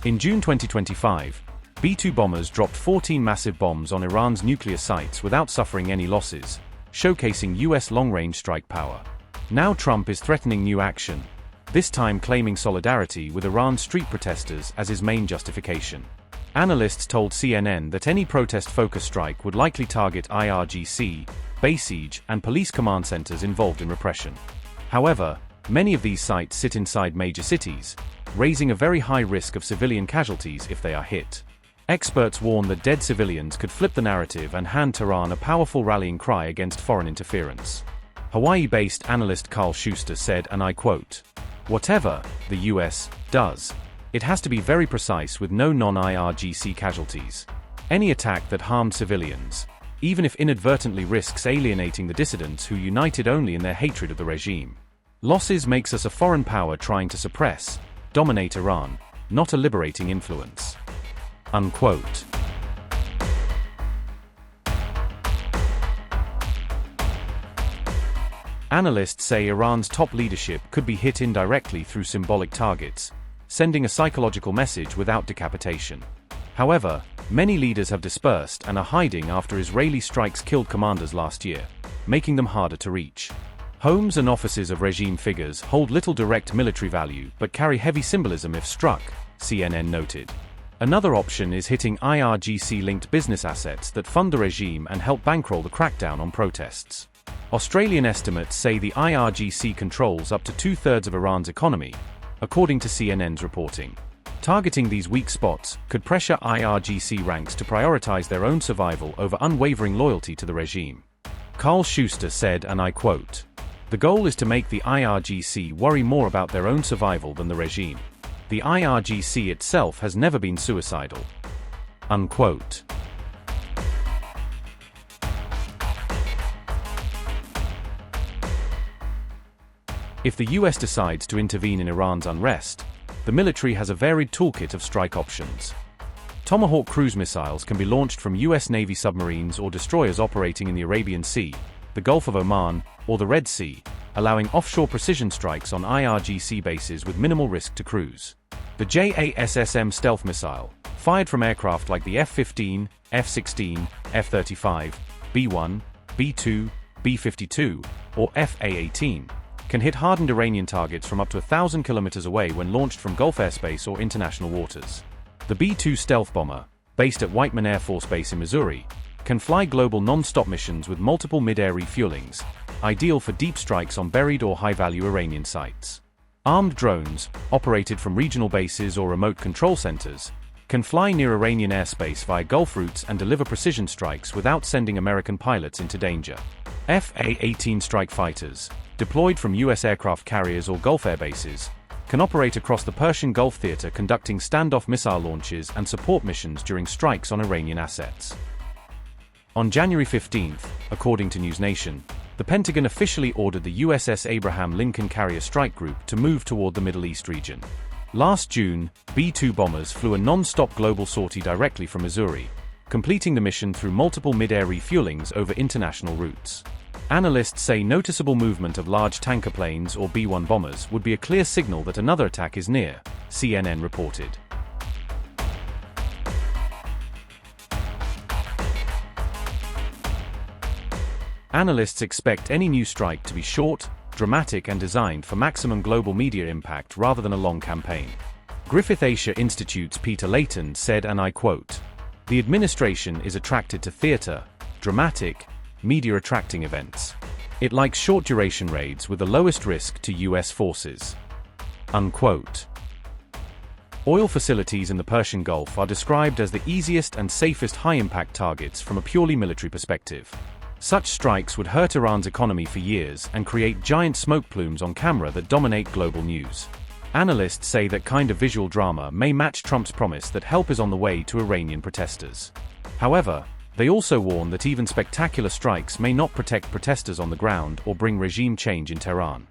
In June 2025, B-2 bombers dropped 14 massive bombs on Iran's nuclear sites without suffering any losses, showcasing US long-range strike power. Now Trump is threatening new action, this time claiming solidarity with Iran's street protesters as his main justification. Analysts told CNN that any protest-focused strike would likely target IRGC, Basij, and police command centers involved in repression. However, many of these sites sit inside major cities, raising a very high risk of civilian casualties if they are hit. Experts warn that dead civilians could flip the narrative and hand Tehran a powerful rallying cry against foreign interference. Hawaii-based analyst Carl Schuster said, and I quote, "Whatever the US does, it has to be very precise with no non-IRGC casualties. Any attack that harmed civilians, even if inadvertently risks alienating the dissidents who united only in their hatred of the regime. Losses makes us a foreign power trying to suppress, dominate Iran, not a liberating influence." Unquote. Analysts say Iran's top leadership could be hit indirectly through symbolic targets, sending a psychological message without decapitation. However, many leaders have dispersed and are hiding after Israeli strikes killed commanders last year, making them harder to reach. Homes and offices of regime figures hold little direct military value but carry heavy symbolism if struck, CNN noted. Another option is hitting IRGC-linked business assets that fund the regime and help bankroll the crackdown on protests. Australian estimates say the IRGC controls up to two-thirds of Iran's economy, according to CNN's reporting. Targeting these weak spots could pressure IRGC ranks to prioritize their own survival over unwavering loyalty to the regime. Carl Schuster said, and I quote, "The goal is to make the IRGC worry more about their own survival than the regime. The IRGC itself has never been suicidal." Unquote. If the US decides to intervene in Iran's unrest, the military has a varied toolkit of strike options. Tomahawk cruise missiles can be launched from US Navy submarines or destroyers operating in the Arabian Sea, the Gulf of Oman, or the Red Sea, allowing offshore precision strikes on IRGC bases with minimal risk to crews. The JASSM stealth missile, fired from aircraft like the F-15, F-16, F-35, B-1, B-2, B-52, or F-A-18, can hit hardened Iranian targets from up to 1,000 kilometers away when launched from Gulf airspace or international waters. The B-2 stealth bomber, based at Whiteman Air Force Base in Missouri, can fly global non-stop missions with multiple mid-air refuelings, ideal for deep strikes on buried or high-value Iranian sites. Armed drones, operated from regional bases or remote control centers, can fly near Iranian airspace via Gulf routes and deliver precision strikes without sending American pilots into danger. F-A-18 strike fighters, deployed from US aircraft carriers or Gulf air bases, can operate across the Persian Gulf theater conducting standoff missile launches and support missions during strikes on Iranian assets. On January 15, according to NewsNation, the Pentagon officially ordered the USS Abraham Lincoln Carrier Strike Group to move toward the Middle East region. Last June, B-2 bombers flew a non-stop global sortie directly from Missouri, completing the mission through multiple mid-air refuelings over international routes. Analysts say noticeable movement of large tanker planes or B-1 bombers would be a clear signal that another attack is near, CNN reported. Analysts expect any new strike to be short, dramatic and designed for maximum global media impact rather than a long campaign. Griffith Asia Institute's Peter Layton said, and I quote, "The administration is attracted to theater, dramatic, media-attracting events. It likes short-duration raids with the lowest risk to US forces." Unquote. Oil facilities in the Persian Gulf are described as the easiest and safest high-impact targets from a purely military perspective. Such strikes would hurt Iran's economy for years and create giant smoke plumes on camera that dominate global news. Analysts say that kind of visual drama may match Trump's promise that help is on the way to Iranian protesters. However, they also warn that even spectacular strikes may not protect protesters on the ground or bring regime change in Tehran.